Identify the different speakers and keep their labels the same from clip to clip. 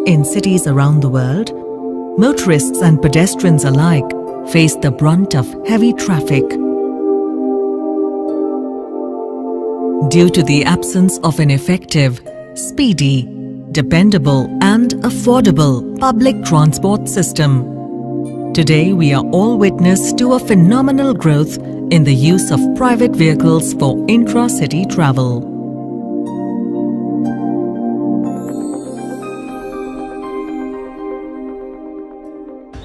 Speaker 1: In cities around the world, motorists and pedestrians alike face the brunt of heavy traffic. Due to the absence of an effective, speedy, dependable and affordable public transport system, today we are all witness to a phenomenal growth in the use of private vehicles for intra-city travel.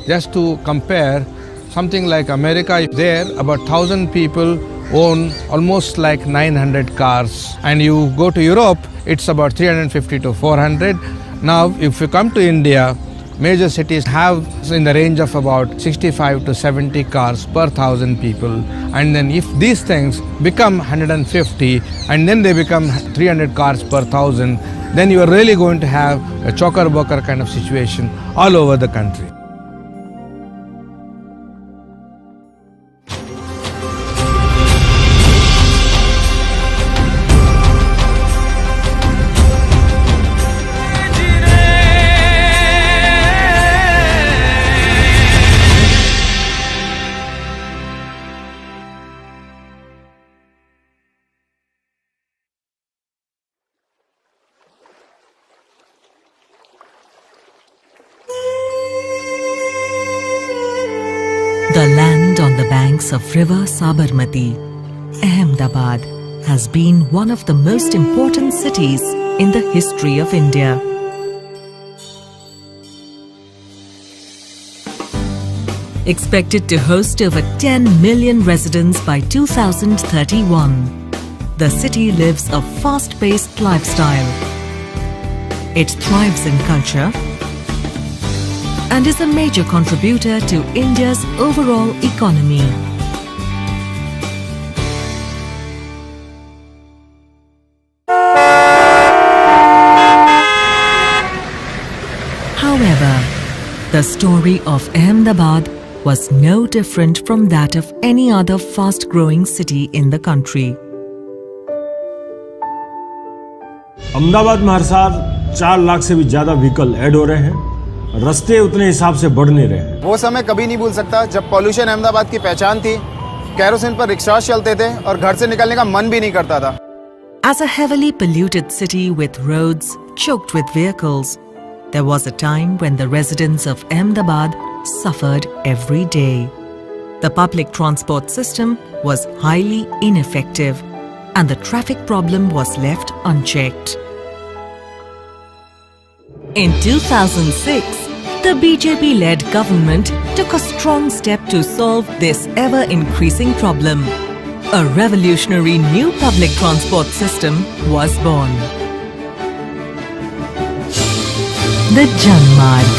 Speaker 2: Just to compare, something like America, there about 1,000 people own almost like 900 cars. And you go to Europe, it's about 350 to 400. Now, if you come to India, major cities have in the range of about 65 to 70 cars per 1,000 people. And then if these things become 150 and then they become 300 cars per 1,000, then you are really going to have a chocker-bocker kind of situation all over the country.
Speaker 1: The land on the banks of river Sabarmati, Ahmedabad, has been one of the most important cities in the history of India. Expected to host over 10 million residents by 2031, the city lives a fast-paced lifestyle. It thrives in culture and is a major contributor to India's overall economy. However, the story of Ahmedabad was no different from that of any other fast-growing city in the country.
Speaker 3: Ahmedabad में हर साल 4 लाख से भी ज्यादा vehicle add हो रहे हैं। रास्ते उतने हिसाब से बढ़ नहीं रहे हैं।
Speaker 4: वो समय कभी नहीं भूल सकता जब पॉल्यूशन अहमदाबाद की पहचान थी। कैरोसिन पर रिक्शा चलते थे और घर से निकलने का मन भी नहीं करता था।
Speaker 1: As a heavily polluted city with roads choked with vehicles, there was a time when the residents of Ahmedabad suffered every day. The public transport system was highly ineffective and the traffic problem was left unchecked. In 2006, the BJP-led government took a strong step to solve this ever-increasing problem. A revolutionary new public transport system was born. The Janmarg.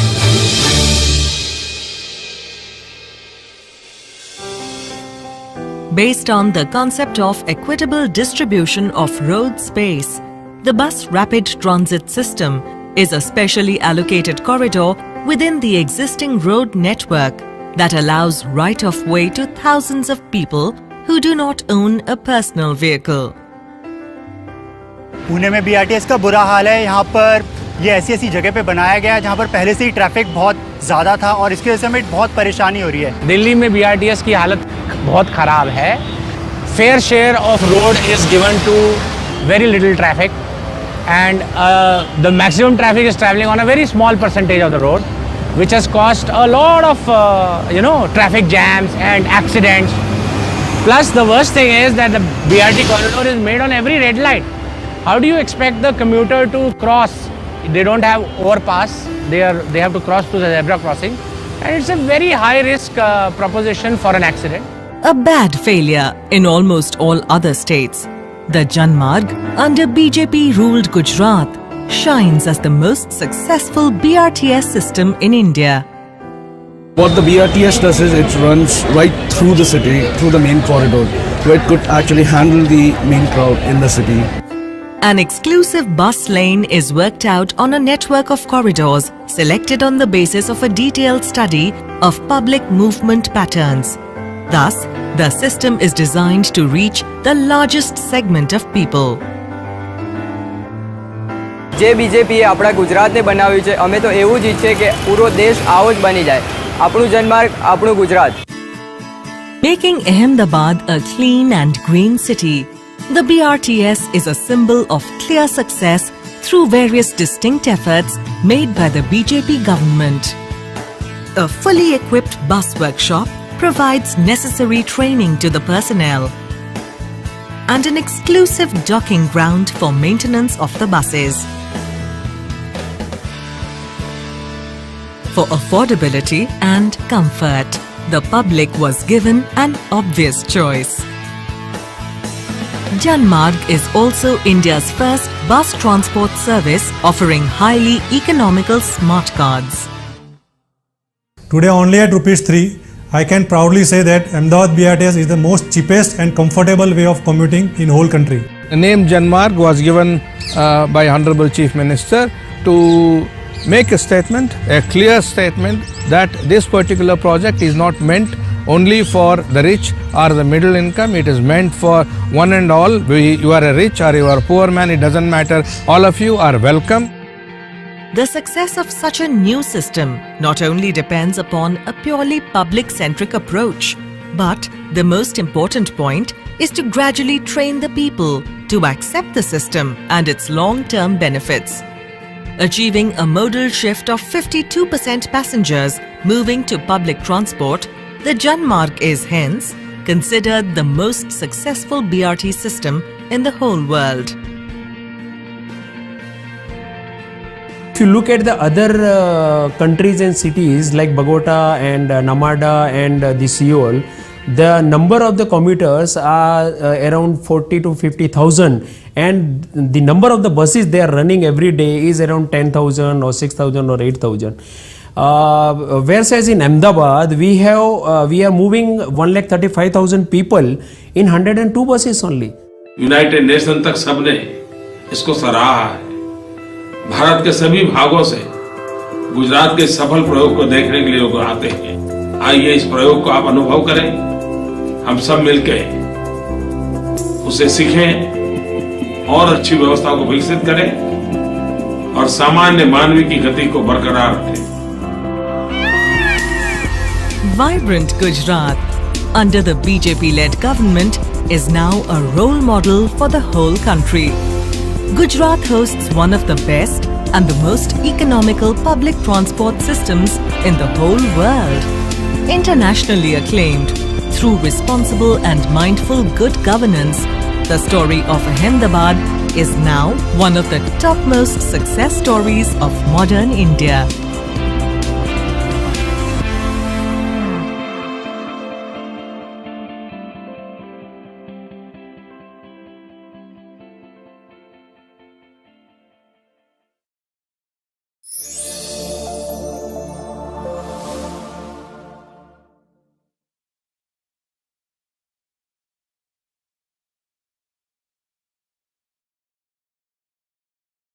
Speaker 1: Based on the concept of equitable distribution of road space, the bus rapid transit system is a specially allocated corridor within the existing road network that allows right-of-way to thousands of people who do not own a personal vehicle.
Speaker 5: Pune में BRTS का बुरा हाल है। यहाँ पर ये ऐसी जगह पे बनाया गया है जहाँ पर पहले से ही ट्रैफिक बहुत ज़्यादा था और इसकी वजह से हमें बहुत परेशानी हो रही है।
Speaker 6: दिल्ली में BRTS की हालत बहुत ख़राब है। Fair share of road is given to very little traffic. And the maximum traffic is traveling on a very small percentage of the road, which has caused a lot of traffic jams and accidents. Plus, the worst thing is that the BRT corridor is made on every red light. How do you expect the commuter to cross? They don't have overpass. They have to cross to the zebra crossing, and it's a very high risk proposition for an accident.
Speaker 1: A bad failure in almost all other states. The Janmarg under BJP-ruled Gujarat shines as the most successful BRTS system in India.
Speaker 7: What the BRTS does is it runs right through the city, through the main corridor, so it could actually handle the main crowd in the city.
Speaker 1: An exclusive bus lane is worked out on a network of corridors selected on the basis of a detailed study of public movement patterns. Thus, the system is designed to reach the largest segment of people.
Speaker 8: જે બીજેપીએ આપણા ગુજરાતને બનાવ્યું છે, અમે તો એવું જ ઈચ્છીએ કે પૂરો દેશ આવો જ બની જાય. આપણું જન્માર્ગ, આપણું Gujarat.
Speaker 1: Making Ahmedabad a clean and green city, the BRTS is a symbol of clear success through various distinct efforts made by the BJP government. A fully equipped bus workshop provides necessary training to the personnel and an exclusive docking ground for maintenance of the buses. For affordability and comfort, the public was given an obvious choice. Janmarg is also India's first bus transport service offering highly economical smart cards.
Speaker 9: Today only at ₹3, I can proudly say that Ahmedabad BRTS is the most cheapest and comfortable way of commuting in whole country.
Speaker 2: The name Janmarg was given by Honorable Chief Minister to make a statement, a clear statement that this particular project is not meant only for the rich or the middle income. It is meant for one and all. You are a rich or you are a poor man, it doesn't matter. All of you are welcome.
Speaker 1: The success of such a new system not only depends upon a purely public-centric approach, but the most important point is to gradually train the people to accept the system and its long-term benefits. Achieving a modal shift of 52% passengers moving to public transport, the Janmarg is hence considered the most successful BRT system in the whole world.
Speaker 10: If you look at the other countries and cities like Bogota and Namada and the Seoul, the number of the commuters are around 40 to 50,000 and the number of the buses they are running every day is around 10,000 or 6,000 or 8,000. Whereas in Ahmedabad we are moving 1,35,000 people in 102 buses only.
Speaker 11: United nation तक सबने इसको सराहा है. भारत के सभी भागों से गुजरात के सफल प्रयोग को देखने के लिए लोग आते हैं. आइए इस प्रयोग को आप अनुभव करें, हम सब मिलकर उसे सीखें और अच्छी व्यवस्था को विकसित करें और सामान्य मानवीय की गति को बरकरार रखें.
Speaker 1: Vibrant Gujarat under the BJP-led government is now a role model for the whole country. Gujarat hosts one of the best and the most economical public transport systems in the whole world. Internationally acclaimed through responsible and mindful good governance, the story of Ahmedabad is now one of the topmost success stories of modern India.